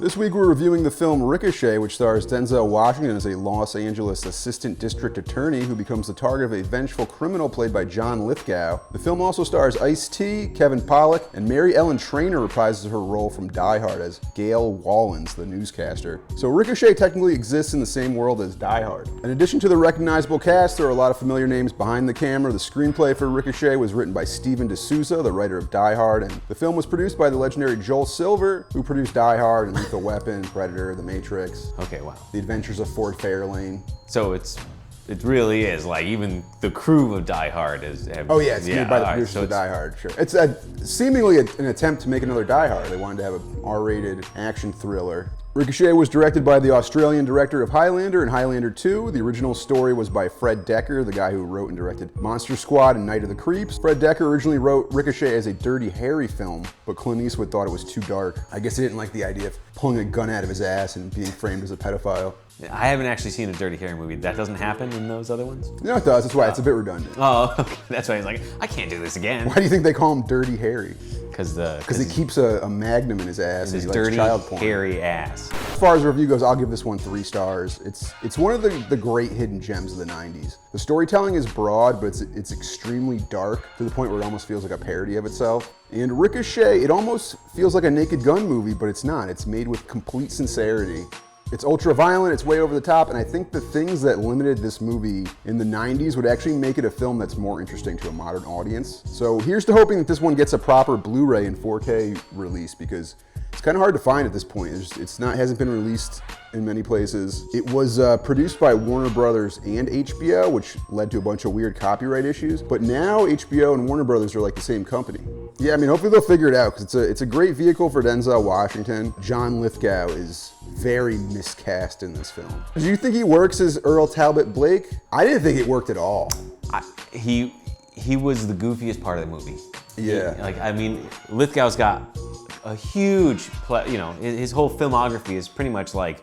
This week we're reviewing the film Ricochet, which stars Denzel Washington as a Los Angeles assistant district attorney who becomes the target of a vengeful criminal played by John Lithgow. The film also stars Ice-T, Kevin Pollak, and Mary Ellen Trainor reprises her role from Die Hard as Gail Wallens, the newscaster. So Ricochet technically exists in the same world as Die Hard. In addition to the recognizable cast, there are a lot of familiar names behind the camera. The screenplay for Ricochet was written by Steven D'Souza, the writer of Die Hard, and the film was produced by the legendary Joel Silver, who produced Die Hard and Lethal Weapon, Predator, The Matrix. Okay, wow. The Adventures of Ford Fairlane. So it really is like even the crew of Die Hard is. Oh yeah, it's made by the producers of Die Hard. Sure, it's seemingly an attempt to make another Die Hard. They wanted to have an R-rated action thriller. Ricochet was directed by the Australian director of Highlander and Highlander 2. The original story was by Fred Decker, the guy who wrote and directed Monster Squad and Night of the Creeps. Fred Decker originally wrote Ricochet as a Dirty Harry film, but Clint Eastwood thought it was too dark. I guess he didn't like the idea of pulling a gun out of his ass and being framed as a pedophile. I haven't actually seen a Dirty Harry movie. That doesn't happen in those other ones? No, it does. That's why it's a bit redundant. Oh, okay. That's why he's like, I can't do this again. Why do you think they call him Dirty Harry? Because he keeps a magnum in his ass and he likes dirty, child porn. hairy ass. As far as the review goes, I'll give this one 3 stars. It's one of the great hidden gems of the 90s. The storytelling is broad, but it's extremely dark to the point where it almost feels like a parody of itself. And Ricochet, it almost feels like a Naked Gun movie, but it's not. It's made with complete sincerity. It's ultra violent, it's way over the top, and I think the things that limited this movie in the 90s would actually make it a film that's more interesting to a modern audience. So here's to hoping that this one gets a proper Blu-ray and 4K release, because it's kind of hard to find at this point. Hasn't been released in many places. It was produced by Warner Brothers and HBO, which led to a bunch of weird copyright issues. But now HBO and Warner Brothers are like the same company. Yeah, I mean, hopefully they'll figure it out, because it's a great vehicle for Denzel Washington. John Lithgow is very miscast in this film. Do you think he works as Earl Talbot Blake? I didn't think it worked at all. He was the goofiest part of the movie. Yeah. Lithgow's got a huge, his whole filmography is pretty much like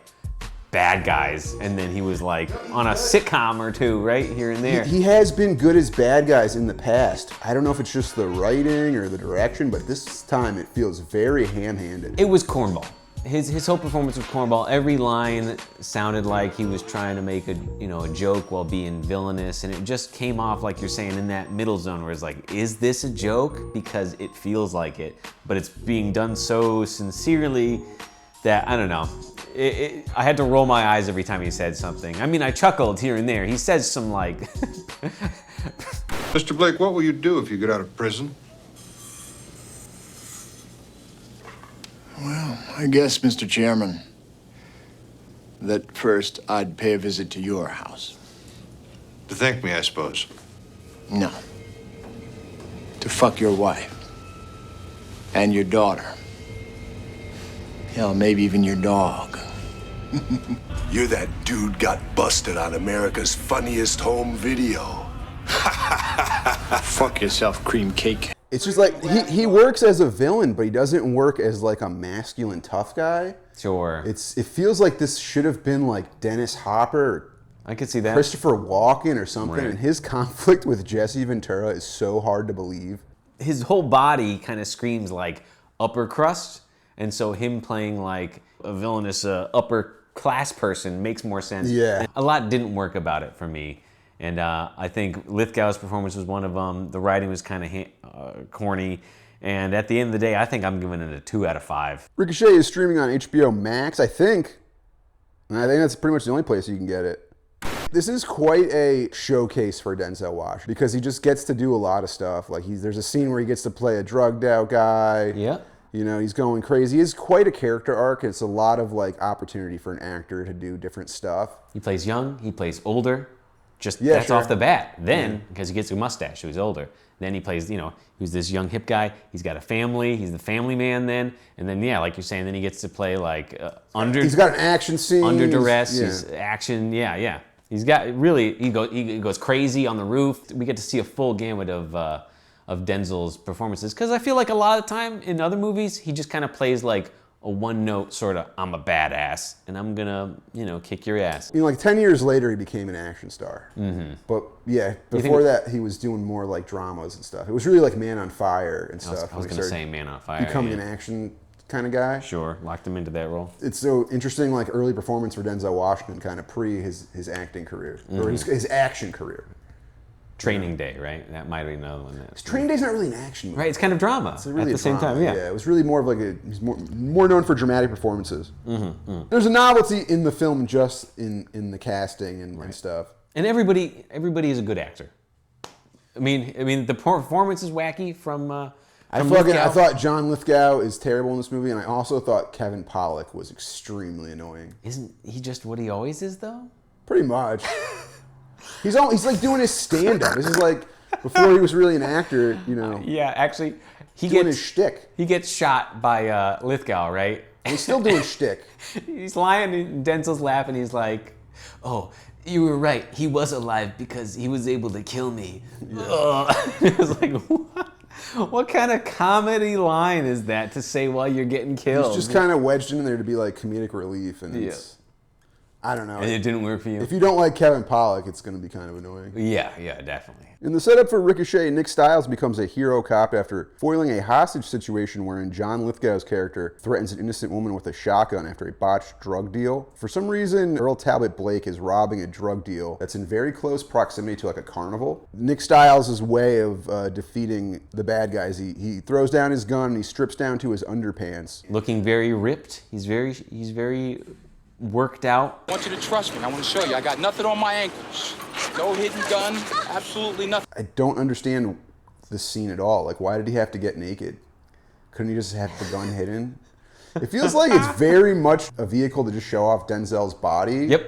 bad guys, and then he was like on a sitcom or two, right, here and there. He has been good as bad guys in the past. I don't know if it's just the writing or the direction, but this time it feels very ham-handed. It was cornball. His whole performance was cornball. Every line sounded like he was trying to make a joke while being villainous, and it just came off, like you're saying, in that middle zone where it's like, is this a joke? Because it feels like it, but it's being done so sincerely that, I don't know. I had to roll my eyes every time he said something. I mean, I chuckled here and there. He says some like... Mr. Blake, what will you do if you get out of prison? Well, I guess, Mr. Chairman, that first I'd pay a visit to your house. To thank me, I suppose. No. To fuck your wife. And your daughter. Hell, maybe even your dog. You're that dude got busted on America's Funniest Home Video. Fuck yourself, cream cake. It's just like, he works as a villain, but he doesn't work as like a masculine tough guy. Sure. It feels like this should have been like Dennis Hopper, I could see that. Christopher Walken or something, Right. and his conflict with Jesse Ventura is so hard to believe. His whole body kind of screams like upper crust, and so him playing like a villainous upper class person makes more sense. Yeah. A lot didn't work about it for me. And I think Lithgow's performance was one of them. The writing was kind of corny. And at the end of the day, I think I'm giving it a 2 out of 5. Ricochet is streaming on HBO Max, I think. And I think that's pretty much the only place you can get it. This is quite a showcase for Denzel Washington because he just gets to do a lot of stuff. Like there's a scene where he gets to play a drugged out guy. Yeah. He's going crazy. It's quite a character arc. It's a lot of like opportunity for an actor to do different stuff. He plays young, he plays older. That's sure. off the bat. Then, because he gets a mustache, so he's older. Then he plays, he's this young hip guy. He's got a family. He's the family man then. And then, yeah, like you're saying, then he gets to play like under. He's got an action scene. Under duress. Yeah. He's action. Yeah. He's got really. He goes crazy on the roof. We get to see a full gamut of Denzel's performances because I feel like a lot of the time in other movies he just kind of plays like a one-note sort of, I'm a badass, and I'm gonna, kick your ass. Like 10 years later, he became an action star. Mm-hmm. But yeah, before that, he was doing more like dramas and stuff. It was really like Man on Fire and stuff. I was gonna say Man on Fire. Becoming an action kind of guy. Sure, locked him into that role. It's so interesting, like early performance for Denzel Washington, kind of pre his acting career or his action career. Training Day, right? That might be another one. Training Day's not really an action movie. Right, it's kind of drama It's really at the same time. Yeah. It was really more of like he's more known for dramatic performances. There's a novelty in the film, just in the casting and stuff. And everybody is a good actor. I mean, the performance is wacky from Lithgow. I thought John Lithgow is terrible in this movie, and I also thought Kevin Pollak was extremely annoying. Isn't he just what he always is, though? Pretty much. He's like doing his stand-up. This is like before he was really an actor, you know. Yeah, actually, he doing his shtick. He gets shot by Lithgow, right? And he's still doing shtick. He's lying, and Denzel's laughing. He's like, "Oh, you were right. He was alive because he was able to kill me." Yeah. It was like, what kind of comedy line is that to say while you're getting killed? He's just kind of wedged in there to be like comedic relief, and it's, I don't know. And it didn't work for you? If you don't like Kevin Pollak, it's going to be kind of annoying. Yeah, definitely. In the setup for Ricochet, Nick Stiles becomes a hero cop after foiling a hostage situation wherein John Lithgow's character threatens an innocent woman with a shotgun after a botched drug deal. For some reason, Earl Talbot Blake is robbing a drug deal that's in very close proximity to like a carnival. Nick Stiles' way of defeating the bad guys, he throws down his gun and he strips down to his underpants. Looking very ripped. He's very worked out. I want you to trust me. I want to show you. I got nothing on my ankles. No hidden gun. Absolutely nothing. I don't understand this scene at all. Like, why did he have to get naked? Couldn't he just have the gun hidden? It feels like it's very much a vehicle to just show off Denzel's body. Yep.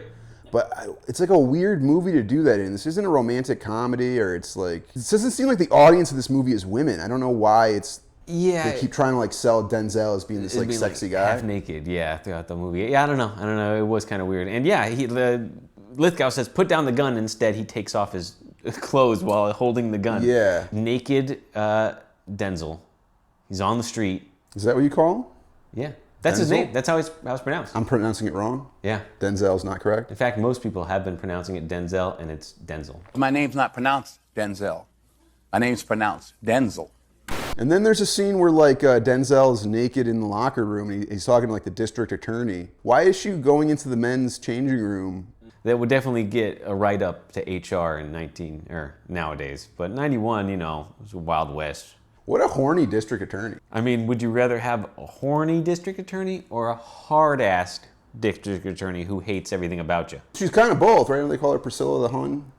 But it's like a weird movie to do that in. This isn't a romantic comedy, or it's like, it doesn't seem like the audience of this movie is women. I don't know why it's. Yeah. They keep trying to like sell Denzel as being this like sexy guy. Half naked, throughout the movie. Yeah, I don't know. It was kind of weird. And yeah, Lithgow says, put down the gun. Instead, he takes off his clothes while holding the gun. Yeah. Naked Denzel. He's on the street. Is that what you call him? Yeah. That's Denzel? his name. That's how it's pronounced. I'm pronouncing it wrong? Yeah. Denzel's not correct? In fact, most people have been pronouncing it Denzel, and it's Denzel. My name's not pronounced Denzel. My name's pronounced Denzel. And then there's a scene where like Denzel's naked in the locker room and he's talking to like the district attorney. Why is she going into the men's changing room? That would definitely get a write-up to HR in nowadays. But 91, it was a Wild West. What a horny district attorney. I mean, would you rather have a horny district attorney or a hard-assed district attorney who hates everything about you? She's kind of both, right? They call her Priscilla the Hun.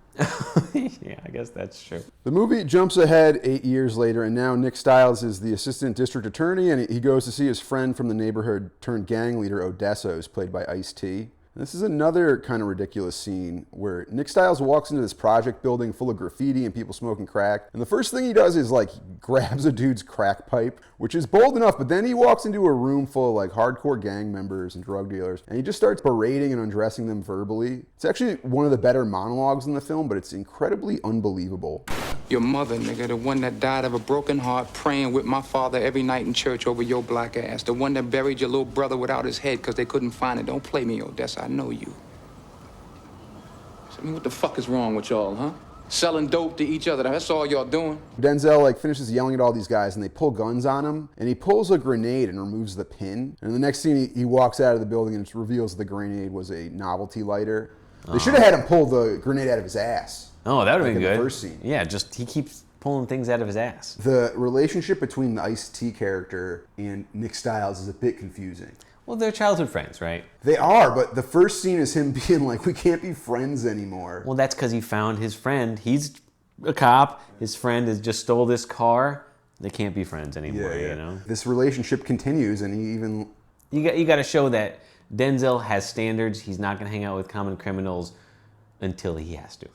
Yeah, I guess that's true. The movie jumps ahead 8 years later, and now Nick Stiles is the assistant district attorney, and he goes to see his friend from the neighborhood turned gang leader, Odessa, who's played by Ice-T. This is another kind of ridiculous scene where Nick Stiles walks into this project building full of graffiti and people smoking crack. And the first thing he does is like grabs a dude's crack pipe, which is bold enough, but then he walks into a room full of like hardcore gang members and drug dealers, and he just starts berating and undressing them verbally. It's actually one of the better monologues in the film, but it's incredibly unbelievable. Your mother, nigga, the one that died of a broken heart praying with my father every night in church over your black ass. The one that buried your little brother without his head because they couldn't find it. Don't play me, Odessa. I know you. I mean, what the fuck is wrong with y'all, huh? Selling dope to each other. That's all y'all doing. Denzel like finishes yelling at all these guys and they pull guns on him, and he pulls a grenade and removes the pin. And the next scene he walks out of the building and it reveals the grenade was a novelty lighter. They should have had him pull the grenade out of his ass. Oh, that would have been good. In the first scene. Yeah, just he keeps pulling things out of his ass. The relationship between the Ice-T character and Nick Stiles is a bit confusing. Well, they're childhood friends, right? They are, but the first scene is him being like, we can't be friends anymore. Well, that's because he found his friend. He's a cop. His friend has just stole this car. They can't be friends anymore, you know? This relationship continues, and he even... You got to show that Denzel has standards. He's not going to hang out with common criminals until he has to.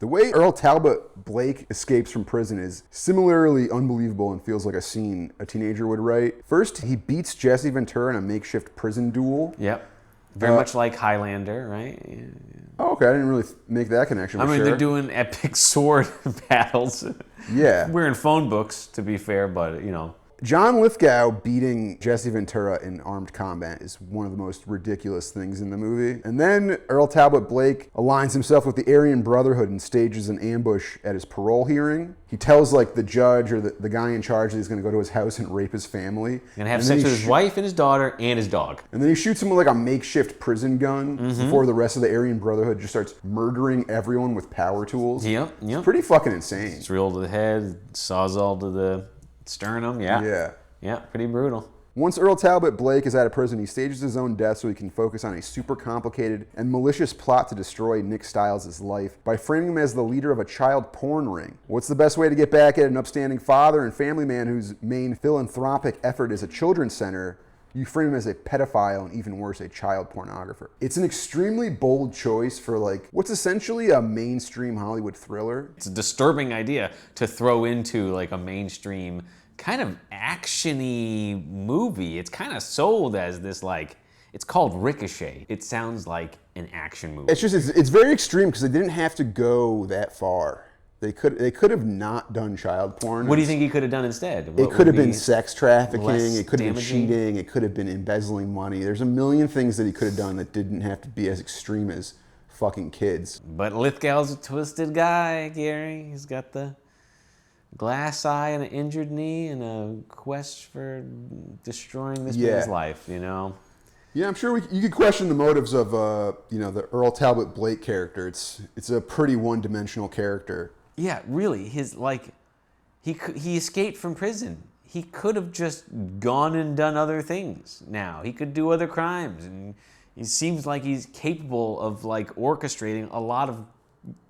The way Earl Talbot Blake escapes from prison is similarly unbelievable and feels like a scene a teenager would write. First, he beats Jesse Ventura in a makeshift prison duel. Yep. Very much like Highlander, right? Yeah. Oh, okay. I didn't really make that connection. I mean, they're doing epic sword battles. Yeah. We're in phone books, to be fair, but, John Lithgow beating Jesse Ventura in armed combat is one of the most ridiculous things in the movie. And then Earl Talbot Blake aligns himself with the Aryan Brotherhood and stages an ambush at his parole hearing. He tells like the judge or the guy in charge that he's going to go to his house and rape his family. And have sex with his wife and his daughter and his dog. And then he shoots him with like a makeshift prison gun before the rest of the Aryan Brotherhood just starts murdering everyone with power tools. Yep. It's pretty fucking insane. It's real to the head, sawzall to the sternum. Yeah, pretty brutal. Once Earl Talbot Blake is out of prison, he stages his own death so he can focus on a super complicated and malicious plot to destroy Nick Stiles' life by framing him as the leader of a child porn ring. What's the best way to get back at an upstanding father and family man whose main philanthropic effort is a children's center? You frame him as a pedophile and even worse, a child pornographer. It's an extremely bold choice for like what's essentially a mainstream Hollywood thriller. It's a disturbing idea to throw into like a mainstream kind of action-y movie. It's kind of sold as this like, it's called Ricochet. It sounds like an action movie. It's very extreme because they didn't have to go that far. They could have not done child porn. What do you think he could have done instead? It could have been sex trafficking. less It could have been damaging? cheating. It could have been embezzling money. There's a million things that he could have done that didn't have to be as extreme as fucking kids. But Lithgow's a twisted guy, Gary. He's got the glass eye and an injured knee and a quest for destroying this man's life, you know? Yeah, I'm sure you could question the motives of the Earl Talbot Blake character. It's a pretty one-dimensional character. Yeah, really. He escaped from prison. He could have just gone and done other things now. He could do other crimes. And it seems like he's capable of like orchestrating a lot of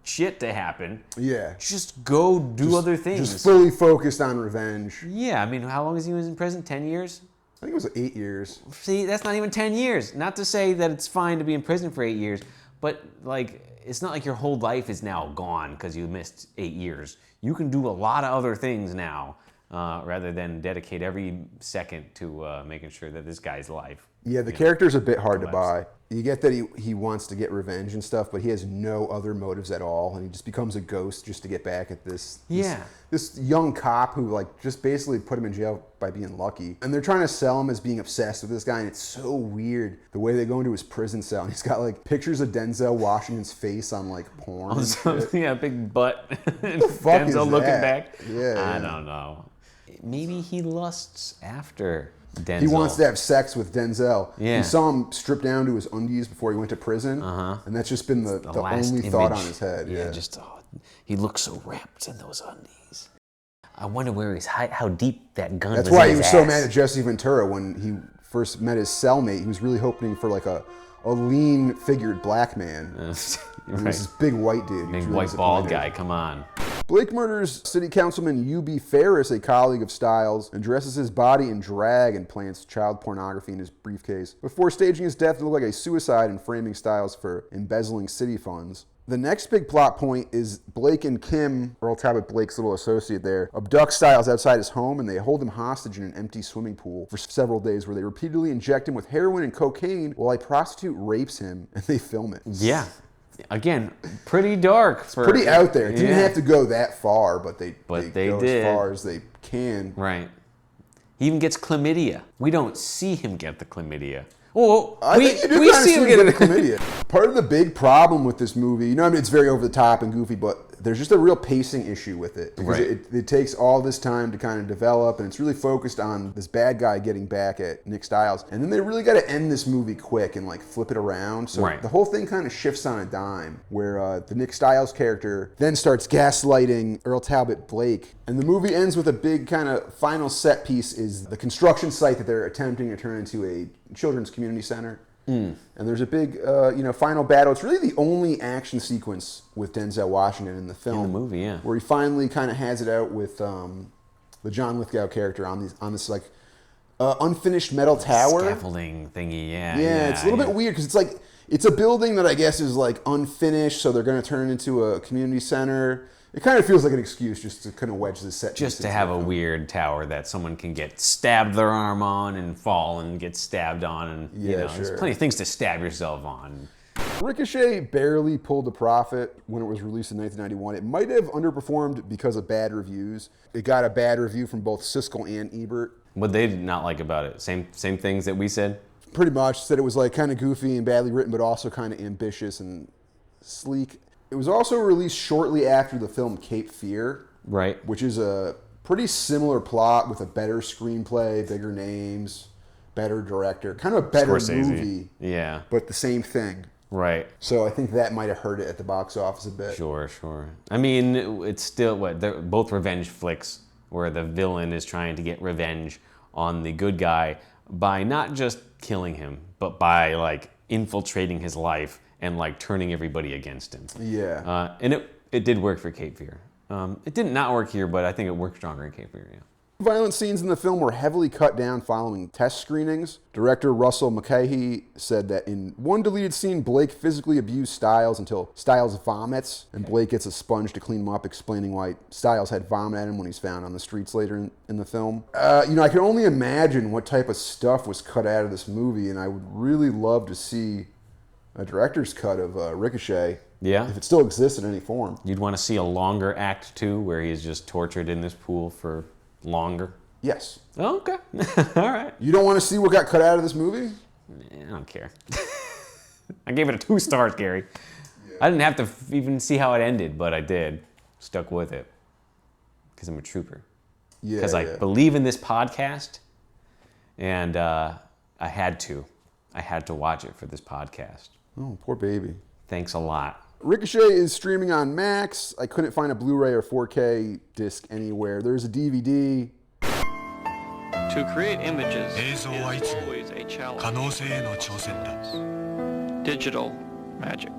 shit to happen. Yeah. Just go do other things. Just fully focused on revenge. Yeah, I mean, how long has he was in prison? 10 years? I think it was 8 years. See, that's not even 10 years. Not to say that it's fine to be in prison for 8 years, but like, it's not like your whole life is now gone because you missed 8 years. You can do a lot of other things now rather than dedicate every second to making sure that this guy's life. Yeah, the character's a bit hard to buy. You get that he wants to get revenge and stuff, but he has no other motives at all, and he just becomes a ghost just to get back at this young cop who like just basically put him in jail by being lucky. And they're trying to sell him as being obsessed with this guy, and it's so weird the way they go into his prison cell. And he's got like pictures of Denzel Washington's face on like porn. And shit. Yeah, big butt. What the fuck Denzel is looking that? back. Yeah, I don't know. Maybe he lusts after Denzel. He wants to have sex with Denzel. Yeah. He saw him strip down to his undies before he went to prison, and that's just been the last only thought image. on his head. Yeah, just he looks so wrapped in those undies. I wonder where how deep that gun. That's was why in he his was so ass. mad at Jesse Ventura when he first met his cellmate. He was really hoping for like a lean-figured black man. It was this big white dude. Big He was really white bald disappointed. guy. Come on. Blake murders City Councilman U.B. Ferris, a colleague of Stiles, and dresses his body in drag and plants child pornography in his briefcase before staging his death to look like a suicide and framing Stiles for embezzling city funds. The next big plot point is Blake and Kim, Earl Talbot Blake's little associate there, abduct Stiles outside his home, and they hold him hostage in an empty swimming pool for several days where they repeatedly inject him with heroin and cocaine while a prostitute rapes him, and they film it. Yeah. Again, pretty dark. Pretty out there. It didn't have to go that far, but they go did. as far as they can. Right. He even gets chlamydia. We don't see him get the chlamydia. I think you do kind of see him get the chlamydia. Part of the big problem with this movie, I mean, it's very over the top and goofy, but there's just a real pacing issue with it. Because it takes all this time to kind of develop, and it's really focused on this bad guy getting back at Nick Stiles. And then they really got to end this movie quick and like flip it around. So the whole thing kind of shifts on a dime, where the Nick Stiles character then starts gaslighting Earl Talbot Blake. And the movie ends with a big kind of final set piece is the construction site that they're attempting to turn into a children's community center. And there's a big, final battle. It's really the only action sequence with Denzel Washington in the film. In the movie, yeah. Where he finally kind of has it out with the John Lithgow character on this like unfinished metal tower. Scaffolding thingy, yeah. Yeah, it's a little bit weird because it's like it's a building that I guess is like unfinished, so they're going to turn it into a community center. It kind of feels like an excuse just to kind of wedge this set. Just to have a weird tower that someone can get stabbed their arm on and fall and get stabbed on, and there's plenty of things to stab yourself on. Ricochet barely pulled a profit when it was released in 1991. It might have underperformed because of bad reviews. It got a bad review from both Siskel and Ebert. What they did not like about it? Same things that we said? Pretty much said it was like kind of goofy and badly written, but also kind of ambitious and sleek. It was also released shortly after the film Cape Fear, Right. which is a pretty similar plot with a better screenplay, bigger names, better director, kind of a better Scorsese. movie, Yeah. but the same thing. Right. So I think that might have hurt it at the box office a bit. Sure. I mean, it's still they're both revenge flicks where the villain is trying to get revenge on the good guy by not just killing him, but by like infiltrating his life and like turning everybody against him. Yeah. And it did work for Cape Fear. It did not work here, but I think it worked stronger in Cape Fear. Yeah. Violent scenes in the film were heavily cut down following test screenings. Director Russell McKay said that in one deleted scene, Blake physically abused Styles until Styles vomits, and Blake gets a sponge to clean him up, explaining why Styles had vomit at him when he's found on the streets later in the film. I can only imagine what type of stuff was cut out of this movie, and I would really love to see a director's cut of Ricochet. Yeah. If it still exists in any form. You'd want to see a longer act 2 where he's just tortured in this pool for longer. Yes. Oh, okay. All right. You don't want to see what got cut out of this movie? I don't care. I gave it a 2 stars, Gary. Yeah. I didn't have to even see how it ended, but I did. Stuck with it. Because I'm a trooper. Yeah. Because I believe in this podcast, and I had to. I had to watch it for this podcast. Oh, poor baby. Thanks a lot. Ricochet is streaming on Max. I couldn't find a Blu-ray or 4K disc anywhere. There's a DVD. To create images is always a challenge. Digital magic.